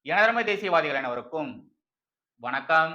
எனதருமை தேசியவாதிகள் அனைவருக்கும் வணக்கம்.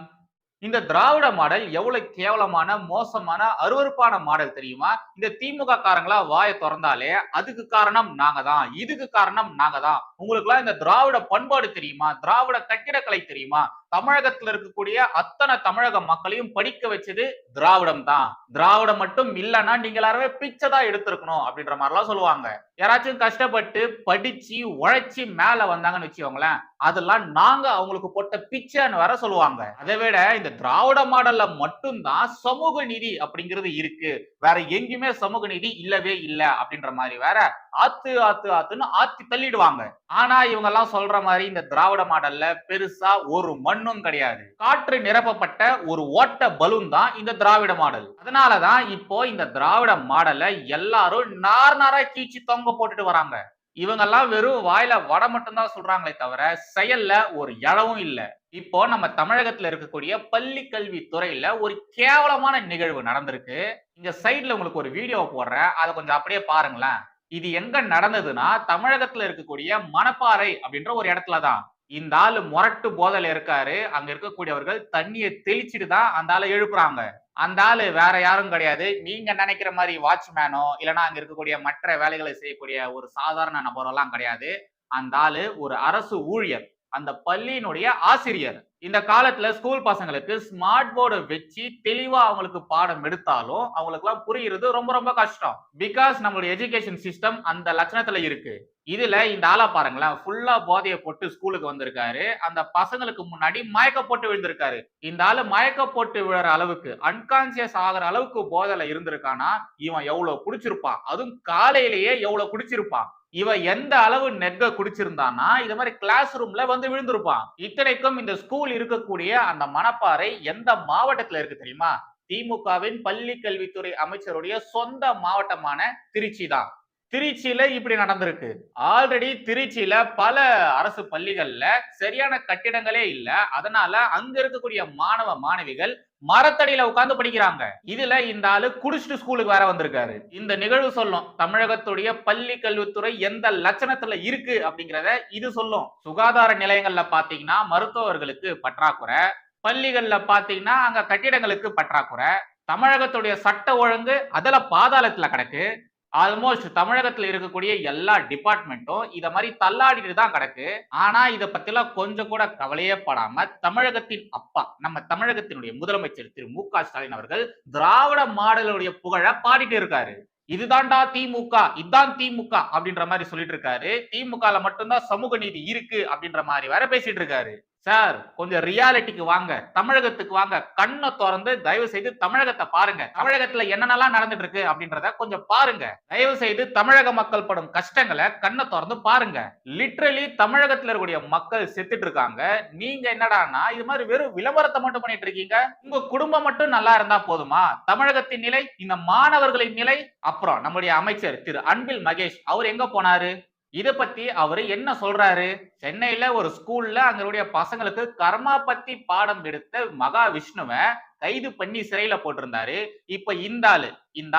இந்த திராவிட மாடல் எவ்வளவு கேவலமான, மோசமான, அருவருப்பான மாடல் தெரியுமா? இந்த திமுக காரங்களா வாய தொறந்தாலே அதுக்கு காரணம் நாங்க தான், இதுக்கு காரணம் நாங்க தான். உங்களுக்கெல்லாம் இந்த திராவிட பண்பாடு தெரியுமா? திராவிட கட்டிடக்கலை தெரியுமா? தமிழகத்துல இருக்கக்கூடிய அத்தனை தமிழக மக்களையும் படிக்க வச்சது திராவிடம் தான். திராவிடம் மட்டும் இல்லைன்னா நீங்க எல்லாருமே பிச்சை தான் எடுத்திருக்கணும் அப்படின்ற மாதிரிலாம் சொல்லுவாங்க. யாராச்சும் கஷ்டப்பட்டு படிச்சு உழைச்சி மேல வந்தாங்கன்னு வச்சுக்கோங்களேன், அதெல்லாம் நாங்க அவங்களுக்கு போட்ட பிச்சைன்னு வேற சொல்லுவாங்க. அதை விட இந்த திராவிட மாடல்ல மட்டும்தான் சமூக நீதி அப்படிங்கிறது இருக்கு, வேற எங்கேயுமே சமூக நீதி இல்லவே இல்ல அப்படின்ற மாதிரி வேற ஆத்துன்னு ஆத்தி தள்ளிடுவாங்க. ஆனா இவங்க எல்லாம் சொல்ற மாதிரி இந்த திராவிட மாடல்ல பெருசா ஒரு மண்ணும் கிடையாது. காற்று நிரப்பப்பட்ட ஒரு ஓட்ட பலூன் தான் இந்த திராவிட மாடல். அதனாலதான் இப்போ இந்த திராவிட மாடலை எல்லாரும் நார் நாரா கீச்சு தொங்க போட்டுட்டு வராங்க. இவங்க எல்லாம் வெறும் வாயில வடை மட்டும் தான் சொல்றாங்களே தவிர செயல்ல ஒரு இழவும் இல்ல. இப்போ நம்ம தமிழகத்துல இருக்கக்கூடிய பள்ளி கல்வி துறையில ஒரு கேவலமான நிகழ்வு நடந்திருக்கு. இங்க சைடுல உங்களுக்கு ஒரு வீடியோ போடுறேன், அதை கொஞ்சம் அப்படியே பாருங்களேன். இது எங்க நடந்ததுன்னா தமிழகத்துல இருக்கக்கூடிய மணப்பாறை அப்படின்ற ஒரு இடத்துல தான். இந்த ஆளு முரட்டு போதையில இருக்காரு. அங்க இருக்கக்கூடியவர்கள் தண்ணியை தெளிச்சிட்டு தான் அந்த ஆளை எழுப்புறாங்க. அந்த ஆளு வேற யாரும் கிடையாது. நீங்க நினைக்கிற மாதிரி வாட்ச்மேனோ இல்லைன்னா அங்க இருக்கக்கூடிய மற்ற வேலைகளை செய்யக்கூடிய ஒரு சாதாரண நபரோ எல்லாம் கிடையாது. அந்த ஆளு ஒரு அரசு ஊழியர், அந்த பள்ளியினுடைய ஆசிரியர். இந்த காலத்துல ஸ்கூல் பசங்களுக்கு ஸ்மார்ட் போர்டு வச்சு தெளிவா அவங்களுக்கு பாடம் எடுத்தாலும் அவங்களுக்கு எல்லாம் புரியுறது ரொம்ப ரொம்ப கஷ்டம். பிகாஸ் நம்மளுடைய எஜுகேஷன் சிஸ்டம் அந்த லட்சணத்துல இருக்கு. இதுல இந்த ஆளா பாருங்களேன், ஃபுல்லா போதைய போட்டு ஸ்கூலுக்கு வந்திருக்காரு. அந்த பசங்களுக்கு முன்னாடி மயக்க போட்டு விழுந்திருக்காரு. இந்த ஆளு மயக்க போட்டு விழுற அளவுக்கு, அன்கான்சியஸ் ஆகிற அளவுக்கு போதையில இருந்திருக்கானா, இவன் எவ்வளவு குடிச்சிருப்பான், அதுவும் காலையிலேயே எவ்வளவு குடிச்சிருப்பான். இவன் எந்த அளவு நெக்க குடிச்சிருந்தானா இது மாதிரி கிளாஸ் ரூம்ல வந்து விழுந்திருப்பான். இத்தனைக்கும் இந்த ஸ்கூல் இருக்கக்கூடிய அந்த மணப்பாறை எந்த மாவட்டத்துல இருக்கு தெரியுமா? திமுகவின் பள்ளி கல்வித்துறை அமைச்சருடைய சொந்த மாவட்டமான திருச்சி தான். திருச்சியில இப்படி நடந்திருக்கு. ஆல்ரெடி திருச்சியில பல அரசு பள்ளிகள்ல சரியான கட்டிடங்களே இல்ல. அதனால அங்க இருக்கக்கூடிய மாணவ மாணவிகள் மரத்தடியில உட்கார்ந்து படிக்கிறாங்க. இதுல இந்த ஆளு குடிச்சிட்டு ஸ்கூலுக்கு வேற வந்திருக்காரு. இந்த நிகழ்வு சொல்லும் தமிழகத்துடைய பள்ளி கல்வித்துறை எந்த லட்சணத்துல இருக்கு அப்படிங்கறத இது சொல்லும். சுகாதார நிலையங்கள்ல பாத்தீங்கன்னா மருத்துவர்களுக்கு பற்றாக்குறை, பள்ளிகள்ல பாத்தீங்கன்னா அங்க கட்டிடங்களுக்கு பற்றாக்குறை, தமிழகத்துடைய சட்ட ஒழுங்கு அதுல பாதாளத்துல கிடக்கு. ஆல்மோஸ்ட் தமிழகத்துல இருக்கக்கூடிய எல்லா டிபார்ட்மெண்ட்டும் இத மாதிரி தள்ளாடிட்டு தான் கிடக்கு. ஆனா இத பத்திலாம் கொஞ்சம் கூட கவலையே படாம தமிழகத்தின் அப்பா, நம்ம தமிழகத்தினுடைய முதலமைச்சர் திரு மு.க.ஸ்டாலின் அவர்கள் திராவிட மாடலுடைய புகழ பாடிட்டு இருக்காரு. இதுதான்டா திமுக, இதுதான் திமுக அப்படின்ற மாதிரி சொல்லிட்டு இருக்காரு. திமுகல மட்டும்தான் சமூக நீதி இருக்கு அப்படின்ற மாதிரி வேற பேசிட்டு இருக்காரு. சார் கொஞ்சம் ரியாலிட்டிக்கு வாங்க, தமிழகத்துக்கு வாங்க, கண்ணை திறந்து தயவு செய்து தமிழகத்தை பாருங்க. தமிழகத்துல என்னென்னலாம் நடந்துட்டு இருக்கு அப்படின்றத கொஞ்சம் பாருங்க. தயவு செய்து தமிழக மக்கள் படும் கஷ்டங்களை கண்ணை திறந்து பாருங்க. லிட்ரலி தமிழகத்துல இருக்கக்கூடிய மக்கள் செத்துட்டு இருக்காங்க. நீங்க என்னடான்னா இது மாதிரி வெறும் விளம்பரத்தை மட்டும் பண்ணிட்டு இருக்கீங்க. உங்க குடும்பம் மட்டும் நல்லா இருந்தா போதுமா? தமிழகத்தின் நிலை, இந்த மாணவர்களின் நிலை, அப்புறம் நம்முடைய அமைச்சர் திரு அன்பில் மகேஷ் அவர் எங்க போனாரு? இத பத்தி அவரு என்ன சொல்றாரு? சென்னையில ஒரு ஸ்கூல்ல அங்களுடைய பசங்களுக்கு கர்மா பத்தி பாடம் எடுத்த மகா விஷ்ணுவ கைது பண்ணி சிறையில போட்டிருந்தாரு. இப்ப இந்த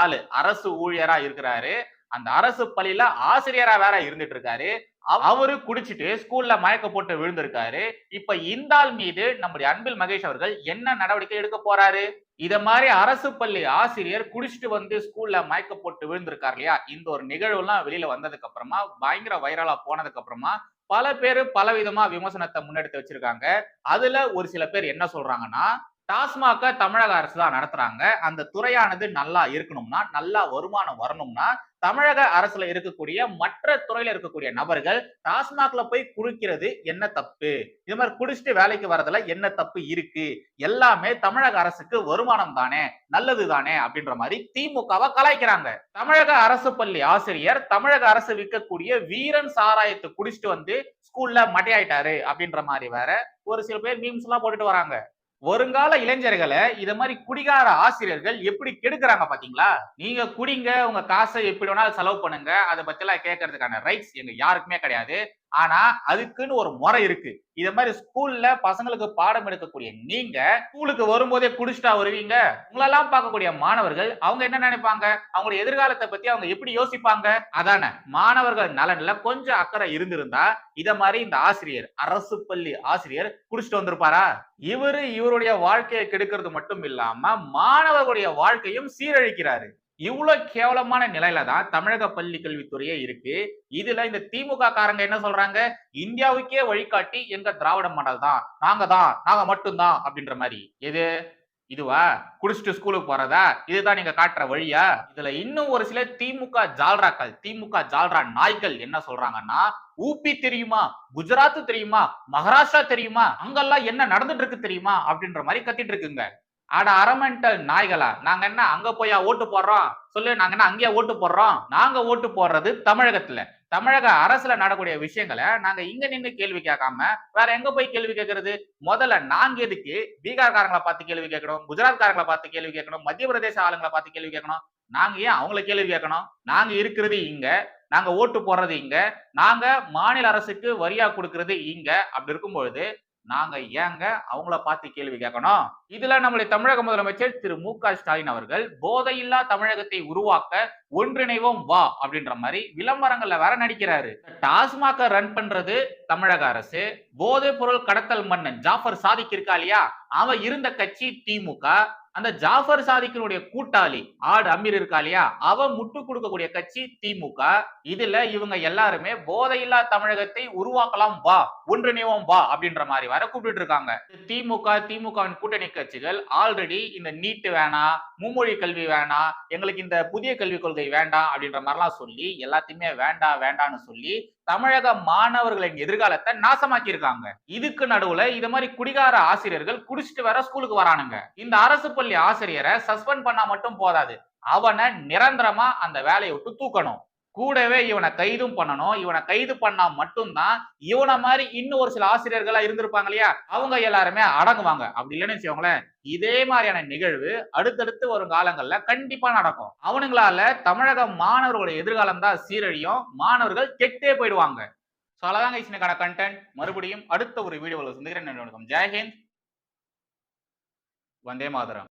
ஆளு அரசு ஊழியரா இருக்கிறாரு. அந்த அரசு பள்ளியில ஆசிரியரா வேற இருந்துட்டு இருக்காரு. அவரு குடிச்சிட்டு ஸ்கூல்ல மயக்க போட்டு விழுந்திருக்காரு. இப்ப இந்த ஆள் மீது நம்முடைய அன்பில் மகேஷ் அவர்கள் என்ன நடவடிக்கை எடுக்க போறாரு? இத மாதிரி அரசு பள்ளி ஆசிரியர் குடிச்சிட்டு வந்து ஸ்கூல்ல மயக்க போட்டு விழுந்திருக்காரு இல்லையா? இந்த ஒரு நிகழ்வு எல்லாம் வெளியில வந்ததுக்கு அப்புறமா பயங்கர வைரலா போனதுக்கு அப்புறமா பல பேரு பலவிதமா விமர்சனத்தை முன்னெடுத்து வச்சிருக்காங்க. அதுல ஒரு சில பேர் என்ன சொல்றாங்கன்னா, டாஸ்மாக தமிழக அரசு தான் நடத்துறாங்க. அந்த துறையானது நல்லா இருக்கணும்னா, நல்லா வருமானம் வரணும்னா, தமிழக அரசுல இருக்கக்கூடிய மற்ற துறையில இருக்கக்கூடிய நபர்கள் டாஸ்மாக்ல போய் குடிக்கிறது என்ன தப்பு? இது மாதிரி குடிச்சிட்டு வேலைக்கு வரதுல என்ன தப்பு இருக்கு? எல்லாமே தமிழக அரசுக்கு வருமானம் தானே, நல்லது தானே அப்படின்ற மாதிரி திமுகவை கலாய்க்கிறாங்க. தமிழக அரசு பள்ளி ஆசிரியர் தமிழக அரசு விற்கக்கூடிய வீரன் சாராயத்தை குடிச்சிட்டு வந்து ஸ்கூல்ல மட்டையாயிட்டாரு அப்படின்ற மாதிரி வேற ஒரு சில பேர் மீம்ஸ் எல்லாம் போட்டுட்டு வராங்க. வருங்கால இளைஞர்களை இத மாதிரி குடிகார ஆசிரியர்கள் எப்படி கெடுக்கிறாங்க பாத்தீங்களா? நீங்க குடிங்க, உங்க காசை எப்படி வேணாலும் செலவு பண்ணுங்க, அதை பத்தி எல்லாம் கேட்கறதுக்கான ரைட்ஸ் எங்க யாருக்குமே கிடையாது. ஆனா அதுக்குன்னு ஒரு முறை இருக்கு. இத மாதிரி ஸ்கூல்ல பசங்களுக்கு பாடம் எடுக்கக்கூடிய நீங்க ஸ்கூலுக்கு வரும்போதே குடிச்சிட்டா வருவீங்க? உங்களெல்லாம் பார்க்கக்கூடிய மாணவர்கள் அவங்க என்ன நினைப்பாங்க? அவங்களுடைய எதிர்காலத்தை பத்தி அவங்க எப்படி யோசிப்பாங்க? அதானே மாணவர்கள் நலன்ல கொஞ்சம் அக்கறை இருந்திருந்தா இத மாதிரி இந்த ஆசிரியர், அரசு பள்ளி ஆசிரியர் குடிச்சிட்டு வந்திருப்பாரா? இவருடைய வாழ்க்கையை கெடுக்கிறது மட்டும் இல்லாம மாணவர்களுடைய வாழ்க்கையும் சீரழிக்கிறாரு. இவ்வளவு கேவலமான நிலையில தான் தமிழக பள்ளி கல்வித்துறையே இருக்கு. இதுல இந்த திமுக காரங்க என்ன சொல்றாங்க? இந்தியாவுக்கே வழிகாட்டி எங்க திராவிட மாடல் தான். நாங்க மட்டும்தான் அப்படின்ற மாதிரி. எது இதுவா? குடிச்சிட்டு ஸ்கூலுக்கு போறதா? இதுதான் நீங்க காட்டுற வழியா? இதுல இன்னும் ஒரு சில திமுக ஜால்ரா நாய்கள் என்ன சொல்றாங்கன்னா, ஊபி தெரியுமா? குஜராத் தெரியுமா? மகாராஷ்டிரா தெரியுமா? அங்கெல்லாம் என்ன நடந்துட்டு இருக்கு தெரியுமா? அப்படின்ற மாதிரி கத்திட்டு இருக்குங்க. அட அரமெண்டல் நாய்களா! நாங்க என்ன அங்க போயா ஓட்டு போடுறோம்? சொல்லு, நாங்க என்ன அங்கேயா ஓட்டு போடுறோம்? நாங்க ஓட்டு போடுறது தமிழகத்துல. தமிழக அரசுல நடக்கூடிய விஷயங்கள நாங்க இங்க நின்னு கேள்வி கேட்காம வேற எங்க போய் கேள்வி கேட்கிறது? முதல்ல நாங்க எதுக்கு பீகார்காரங்கள பார்த்து கேள்வி கேட்கணும்? குஜராத்காரங்கள பார்த்து கேள்வி கேட்கணும்? மத்திய பிரதேச ஆளுங்கள பார்த்து கேள்வி கேட்கணும்? நாங்க ஏன் அவங்கள கேள்வி கேட்கணும்? நாங்க இருக்கிறது இங்க. நாங்க ஓட்டு போடுறது இங்க. நாங்க மாநில அரசுக்கு வரியா கொடுக்கிறது இங்க. அப்படி இருக்கும் பொழுது நாங்க ஏங்க அவங்கள பார்த்து கேள்வி கேட்கணும்? இதுல நம்முடைய தமிழக முதலமைச்சர் திரு மு.க. ஸ்டாலின் அவர்கள் போதையில்லா தமிழகத்தை உருவாக்க ஒன்றிணைவோம் வா அப்படின்ற மாதிரி விளம்பரங்கள்ல வேற நடிக்கிறாரு. டாஸ்மாக ரன் பண்றது தமிழக அரசு. போதைப் பொருள் கடத்தல் மன்னன் ஜாஃபர் சாதிக் இருக்கா இல்லையா, அவன் இருந்த கட்சி திமுக. அந்த ஜாஃபர் சாதிக்கினுடைய கூட்டாளி ஆடு அமீர் இருக்கா இல்லையா, அவன் முட்டு கொடுக்கக்கூடிய கட்சி திமுக. இதுல இவங்க எல்லாருமே போதையில்லா தமிழகத்தை உருவாக்கலாம் வா, ஒன்றிணைவோம் வா அப்படின்ற மாதிரி வர கூப்பிட்டு இருக்காங்க. திமுகவின் கூட்டணி கட்சிகள் ஆல்ரெடி இந்த நீட் வேணாம், மும்மொழி கல்வி வேணாம், எங்களுக்கு இந்த புதிய கல்விக் கொள்கை வேண்டாம் அப்படின்ற மாதிரிலாம் சொல்லி எல்லாத்தையுமே வேண்டாம்னு சொல்லி தமிழக மாணவர்களின் எதிர்காலத்தை நாசமாக்கி இருக்காங்க. இதுக்கு நடுவுல இது மாதிரி குடிகார ஆசிரியர்கள் குடிச்சிட்டு வர ஸ்கூலுக்கு வரானுங்க. இந்த அரசு பள்ளி ஆசிரியரை சஸ்பெண்ட் பண்ணா மட்டும் போதாது, அவனை நிரந்தரமா அந்த வேலையை விட்டு தூக்கணும். கூடவே இவனை கைதும் பண்ணணும். இவனை கைது பண்ணா மட்டும்தான் இவனை மாதிரி இன்னும் ஒரு சில ஆசிரியர்களா இருந்திருப்பாங்க இல்லையா, அவங்க எல்லாருமே அடங்குவாங்க. அப்படி இல்லைன்னு வச்சுக்கோங்களேன், இதே மாதிரியான நிகழ்வு அடுத்தடுத்து வரும் காலங்கள்ல கண்டிப்பா நடக்கும். அவனுங்களால தமிழக மாணவர்களுடைய எதிர்காலம் தான் சீரழியும். மாணவர்கள் கெட்டே போயிடுவாங்க. சோ அதான் கைஸ் இன்னைக்கான கண்டென்ட். மறுபடியும் அடுத்த ஒரு வீடியோவில் சந்திக்கிறேன். ஜெய் ஹிந்த், வந்தே மாதரம்.